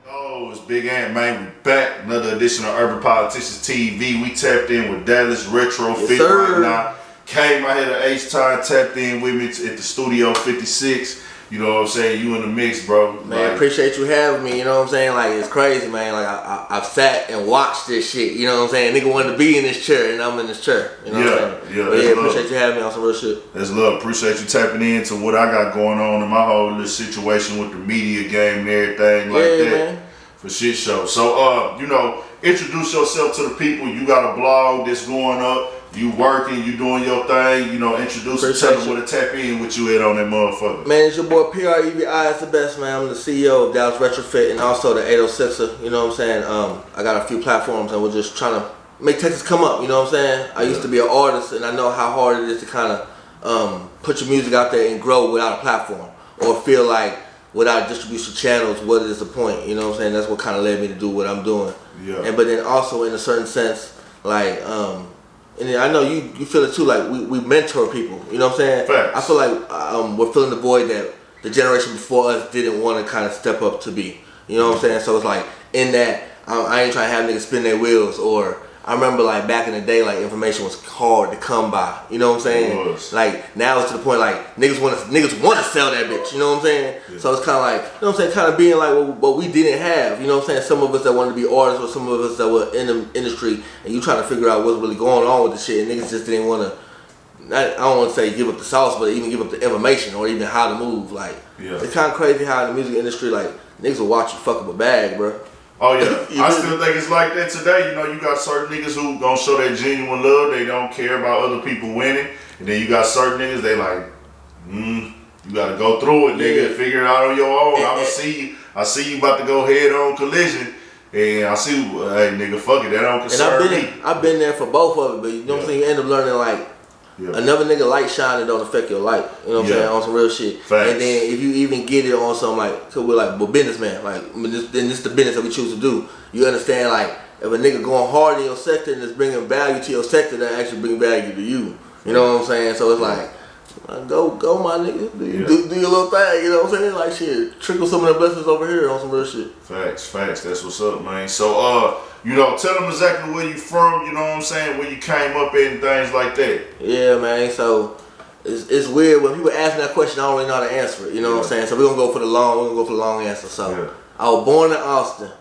Oh, it's Big Ant, man. We back. Another edition of Urban Politicians TV. We tapped in with Dallas Retrofit right now. Came out here to H-Time, tapped in with me at the Studio 56. You know what I'm saying? You in the mix, bro. Man, like, appreciate you having me. You know what I'm saying? Like, it's crazy, man. Like, I've sat and watched this shit. You know what I'm saying? Nigga wanted to be in this chair, and I'm in this chair. You know what I'm saying? Yeah, appreciate you having me on some real shit. That's love. Appreciate you tapping into what I got going on in my whole little situation with the media game and everything like that. Man. For shit show. So, you know, introduce yourself to the people. You got a blog that's going up. You working, you doing your thing, you know, introduce and tell them where to tap in with you at on that motherfucker. Man, it's your boy PREVI is the best, man. I'm the CEO of Dallas Retrofit and also the 806er, you know what I'm saying? I got a few platforms and we're just trying to make Texas come up, you know what I'm saying? I used to be an artist and I know how hard it is to kind of put your music out there and grow without a platform or feel like without distribution channels, what is the point, you know what I'm saying? That's what kind of led me to do what I'm doing. Yeah. But then also in a certain sense, like, and then I know you feel it too, like we mentor people, you know what I'm saying? Facts. I feel like we're filling the void that the generation before us didn't want to kind of step up to be, you know what I'm saying? So it's like, in that, I ain't trying to have niggas spin their wheels, or I remember like back in the day, like information was hard to come by, you know what I'm saying? It was. Like now it's to the point like niggas want to sell that bitch, you know what I'm saying? Yeah. So it's kind of like, you know what I'm saying, kind of being like what we didn't have, you know what I'm saying? Some of us that wanted to be artists or some of us that were in the industry and you trying to figure out what's really going on with the shit and niggas just didn't want to, I don't want to say give up the sauce, but even give up the information or even how to move. Like, it's kind of crazy how in the music industry, like, niggas will watch you fuck up a bag, bro. Oh yeah, I still think it's like that today. You know, you got certain niggas who gonna show that genuine love. They don't care about other people winning. And then you got certain niggas, they like, you gotta go through it, nigga, and figure it out on your own. I see you about to go head on collision. And I see, hey nigga, fuck it, that don't concern me. I've been there for both of it, but you know what I'm saying? You end up learning like, another nigga light shining don't affect your light. You know what I'm saying? On some real shit. Facts. And then if you even get it on some like, so we're like, well, businessman, like, then this is the business that we choose to do. You understand, like, if a nigga going hard in your sector and it's bringing value to your sector, that actually bring value to you. You know what I'm saying? So it's like, go my nigga. Do your little thing, you know what I'm saying? Like shit, trickle some of the blessings over here on some real shit. Facts. That's what's up, man. So, you know, tell them exactly where you from, you know what I'm saying, where you came up at and things like that. Yeah, man. So it's weird when people ask me that question, I don't really know how to answer it. You know what I'm saying? So we're gonna go for the long answer. So I was born in Austin,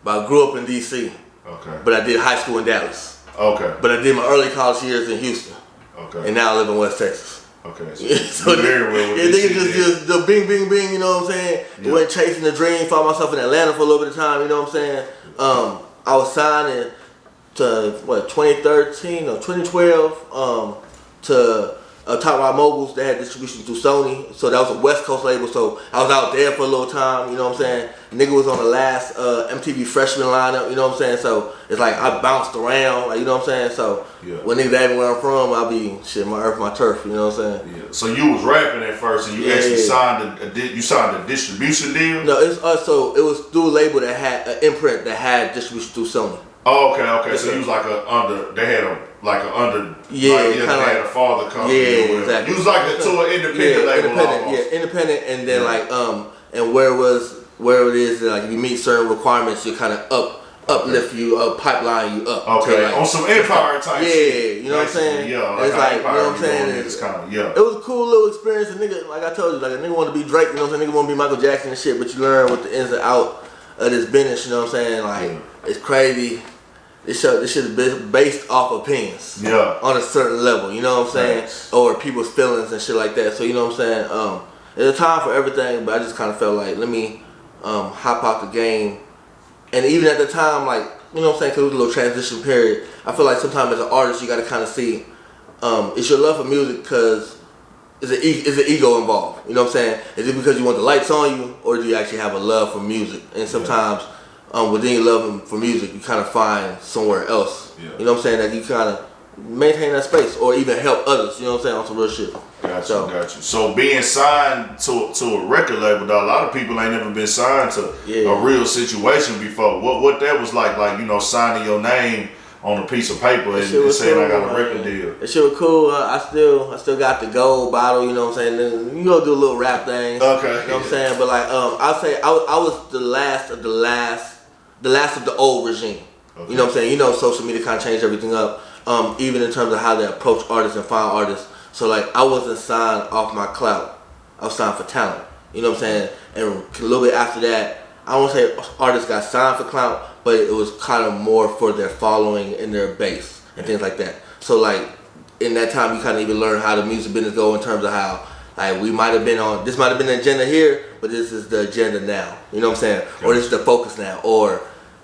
but I grew up in DC. Okay. But I did high school in Dallas. Okay. But I did my early college years in Houston. Okay. And now I live in West Texas. Okay, so very well with niggas just the bing, you know what I'm saying? Yeah. Went chasing the dream, found myself in Atlanta for a little bit of time, you know what I'm saying? I was signed to 2013 or 2012 to Top Rock Moguls. They had distribution through Sony, so that was a West Coast label. So I was out there for a little time, you know what I'm saying? Nigga was on the last MTV freshman lineup, you know what I'm saying? So it's like I bounced around, like, you know what I'm saying? So when niggas ask me where I'm from, I'll be shit, my earth, my turf, you know what I'm saying? Yeah. So you was rapping at first, and you actually signed a distribution deal? No, it's so it was through a label that had an imprint that had distribution through Sony. Oh, okay. So you was like they had a father company. Yeah, exactly. You was like an independent label almost. Independent, and then like and where it is like if you meet certain requirements, you kind of uplift you, pipeline you up. Okay, like, on some empire type shit. You know what I'm saying? Yeah, like it's like, you know what I'm saying? It was a cool little experience. And nigga, like I told you, like a nigga want to be Drake, you know what I'm saying? Nigga want to be Michael Jackson and shit, but you learn what the ins and outs of this business, you know what I'm saying? Like, it's crazy. This shit is based off opinions. Yeah. On a certain level, you know what I'm saying? Nice. Or people's feelings and shit like that. So, you know what I'm saying? There's a time for everything, but I just kind of felt like, let me hop out the game. And even at the time, like, you know what I'm saying, because it was a little transition period, I feel like sometimes as an artist, you got to kind of see, it's your love for music because is an ego involved. You know what I'm saying? Is it because you want the lights on you, or do you actually have a love for music? And sometimes within your love for music, you kind of find somewhere else. Yeah. You know what I'm saying? That you kind of maintain that space, or even help others. You know what I'm saying? On some real shit. Got you. So being signed to a record label, though, a lot of people ain't never been signed to a real situation before. What that was like, you know, signing your name on a piece of paper and saying cool, I got a record deal. That shit was cool. I still got the gold bottle. You know what I'm saying? Then you go do a little rap thing. Okay. You know what I'm saying? But like, I'll say I was the last of the old regime. Okay. You know what I'm saying? You know, social media kind of changed everything up. Even in terms of how they approach artists and find artists. So like, I wasn't signed off my clout. I was signed for talent. You know what I'm saying? And a little bit after that, I won't say artists got signed for clout, but it was kind of more for their following and their base and things like that. So like, in that time, you kind of even learn how the music business go in terms of how, like, this might have been the agenda here, but this is the agenda now. You know what I'm saying? Okay. Or this is the focus now. Or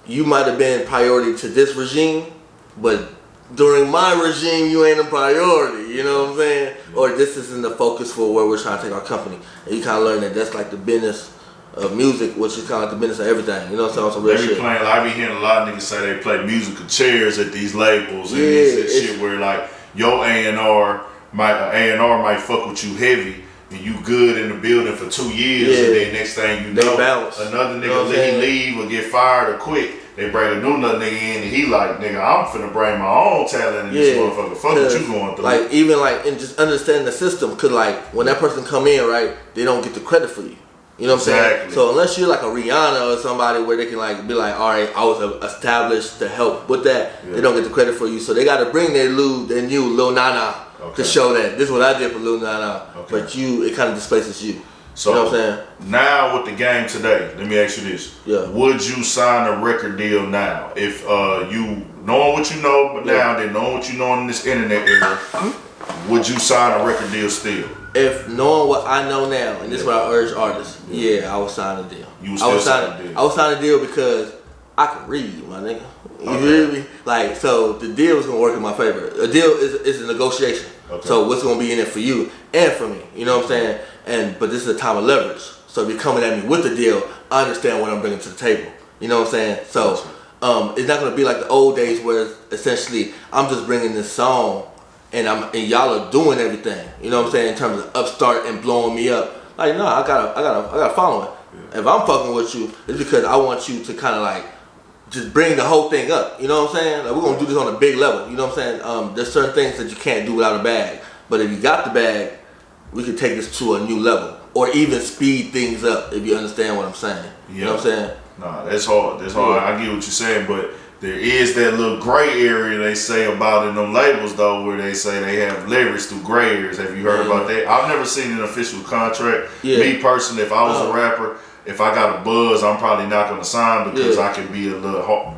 you might have been priority to this regime, but during my regime, you ain't a priority. You know what I'm saying? Or this isn't the focus for where we're trying to take our company. And you kind of learn that that's like the business of music, which is kind of like the business of everything. You know what I'm saying? Some real shit. Playing, like, I be hearing a lot of niggas say they play musical chairs at these labels and this shit where like your A&R might fuck with you heavy and you good in the building for 2 years and then next thing you know, another nigga leave or get fired or quit. They bring a new nigga in and he like, nigga, I'm finna bring my own talent in this motherfucker. Fuck what you going through. Like, even like, and just understanding the system, cause like, when that person come in, right, they don't get the credit for you. You know what I'm saying? So unless you're like a Rihanna or somebody where they can like be like, all right, I was established to help with that, they don't get the credit for you. So they got to bring their new Lil Nana to show that this is what I did for Lil Nana. But it kind of displaces you. So you know what I'm saying? Now with the game today, let me ask you this: would you sign a record deal now if you knowing what you know, but now then knowing what you know in this internet era? Would you sign a record deal still? If knowing what I know now, and this is what I urge artists, I would sign a deal. I would sign a deal because I can read, my nigga. You feel me? Like, so the deal is gonna work in my favor. A deal is a negotiation. So what's gonna be in it for you and for me? You know what I'm saying? But this is a time of leverage. So if you're coming at me with the deal, I understand what I'm bringing to the table. You know what I'm saying? So it's not gonna be like the old days where essentially I'm just bringing this song and y'all are doing everything. You know what I'm saying? In terms of upstart and blowing me up. Like, no, I got a following. If I'm fucking with you, it's because I want you to kind of like just bring the whole thing up. You know what I'm saying? Like, we're gonna do this on a big level. You know what I'm saying? There's certain things that you can't do without a bag. But if you got the bag, we could take this to a new level, or even speed things up. If you understand what I'm saying. You know what I'm saying? Nah, that's hard. That's hard. I get what you're saying, but there is that little gray area they say about in them labels though, where they say they have leverage through gray areas. Have you heard about that? I've never seen an official contract. Me personally, if I was a rapper, if I got a buzz, I'm probably not gonna sign because I can be a little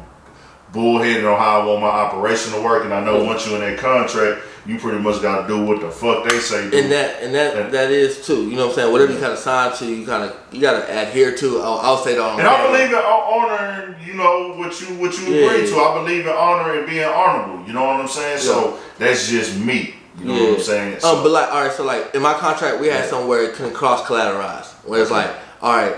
bullheaded on how I want my operation to work. And I know once you're in that contract, you pretty much gotta do what the fuck they say do. And that is too. You know what I'm saying? Whatever you kind of sign to, you gotta adhere to. I'll say that on. And I believe in honoring, you know, what you agree to. I believe in honoring and being honorable. You know what I'm saying? So that's just me. You know what I'm saying? So, but like, all right. So like in my contract, we had somewhere it can cross collateralize, where it's like, all right,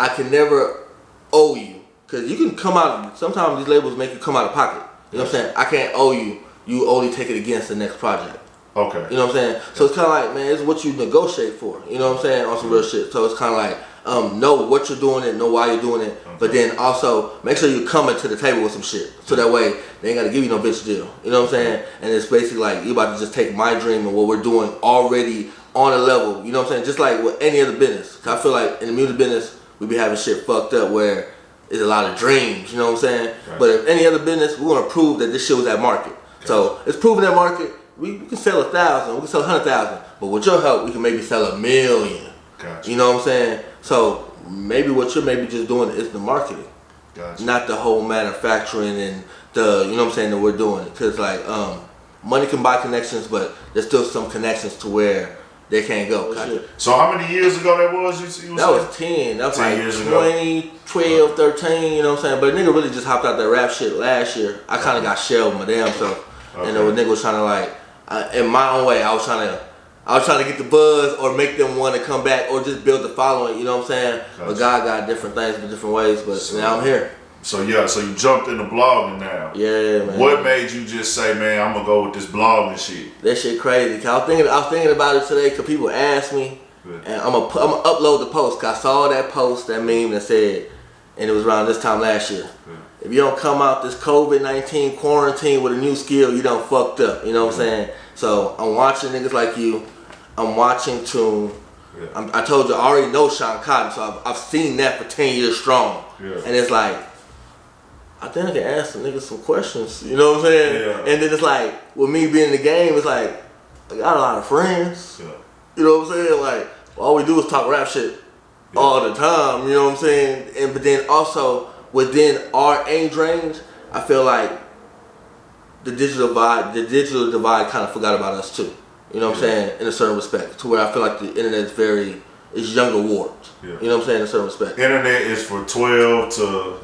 I can never owe you because you can come out. Sometimes these labels make you come out of pocket. You know what I'm saying? I can't owe you. You only take it against the next project. Okay. You know what I'm saying? So it's kind of like, man, it's what you negotiate for. You know what I'm saying? On some real shit. So it's kind of like, know what you're doing it, know why you're doing it, but then also make sure you're coming to the table with some shit. So that way, they ain't got to give you no bitch deal. You know what I'm saying? And it's basically like, you about to just take my dream and what we're doing already on a level. You know what I'm saying? Just like with any other business. 'Cause I feel like in the music business, we be having shit fucked up where it's a lot of dreams. You know what I'm saying? Right. But if any other business, we want to prove that this shit was at market. So it's proven that market. We can sell 1,000, we can sell 100,000, but with your help, we can maybe sell 1 million. Gotcha. You know what I'm saying? So maybe what you're maybe just doing is the marketing, not the whole manufacturing and the, you know what I'm saying, that we're doing. Because like money can buy connections, but there's still some connections to where they can't go. So how many years ago that was? That was 10. That was 10 like years 2012, 13. You know what I'm saying? But a nigga really just hopped out that rap shit last year. I kind of got shelled my damn self. And the nigga was trying to like, in my own way, I was trying to get the buzz or make them want to come back or just build the following. You know what I'm saying? But God got different things in different ways. But now I'm here. So so you jumped into blogging now. Yeah, man. What made you just say, man, I'm gonna go with this blogging shit? That shit crazy. Cause I was thinking about it today. Cause people asked me, and I'm gonna upload the post. Cause I saw that post, that meme that said, and it was around this time last year. if you don't come out this COVID-19 quarantine with a new skill, you done fucked up. You know what I'm saying? So I'm watching niggas like you. I'm watching Toon. Yeah. I told you, I already know Sean Cotton, so I've seen that for 10 years strong. Yeah. And it's like, I think I can ask some niggas some questions. You know what I'm saying? Yeah. And then it's like, with me being in the game, it's like, I got a lot of friends. Yeah. You know what I'm saying? Like, all we do is talk rap shit all the time. You know what I'm saying? But then also, within our age range, I feel like the digital divide kind of forgot about us too. You know what I'm saying? In a certain respect, to where I feel like the internet is younger wards. Yeah. You know what I'm saying? In a certain respect. Internet is for 12 to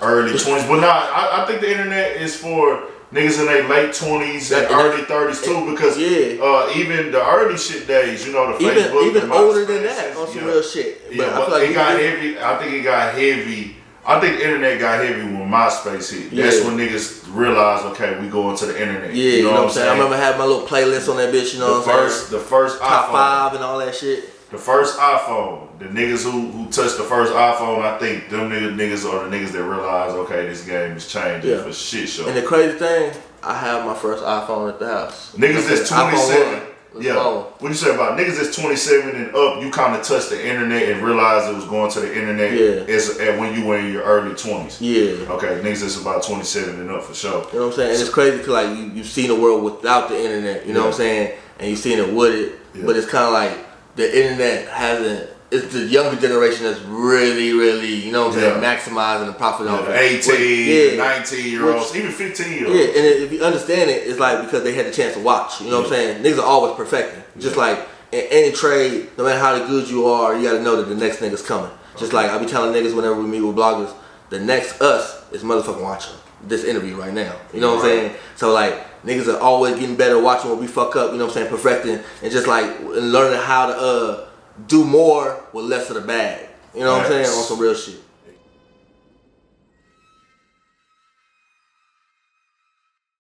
early 20s, but I think the internet is for niggas in their late 20s and early 30s too, because even the early shit days, you know, the Facebook, even older than that on some real shit. But I feel like it got heavy. I think it got heavy. I think the internet got heavy when MySpace hit. That's when niggas realized, okay, we going to the internet. Yeah, you know what I'm saying? I remember having my little playlist on that bitch, you know what I'm saying? The first Top iPhone. 5 and all that shit. The first iPhone. The niggas who touched the first iPhone, I think them niggas are the niggas that realize, okay, this game is changing for shit show. And the crazy thing, I have my first iPhone at the house. Niggas that's 27. Yeah. What you say about niggas that's 27 and up, you kind of touched the internet and realized it was going to the internet as when you were in your early 20s. Yeah. Okay, niggas that's about 27 and up for sure. You know what I'm saying? And it's crazy because like you've seen the world without the internet, you know what I'm saying? And you've seen it with it, but it's kind of like the internet hasn't. It's the younger generation that's really, you know what I'm saying, maximizing the profit off it. 18, 19-year-olds, even 15-year-olds. Yeah, and if you understand it, it's like because they had the chance to watch. You know what I'm saying? Niggas are always perfecting. Just like in any trade, no matter how good you are, you got to know that the next nigga's coming. Just like I be telling niggas whenever we meet with bloggers, the next us is motherfucking watching this interview right now. You know what I'm saying? So like niggas are always getting better watching what we fuck up. You know what I'm saying? Perfecting and just like learning how to do more with less of the bag. You know what I'm saying? On some real shit.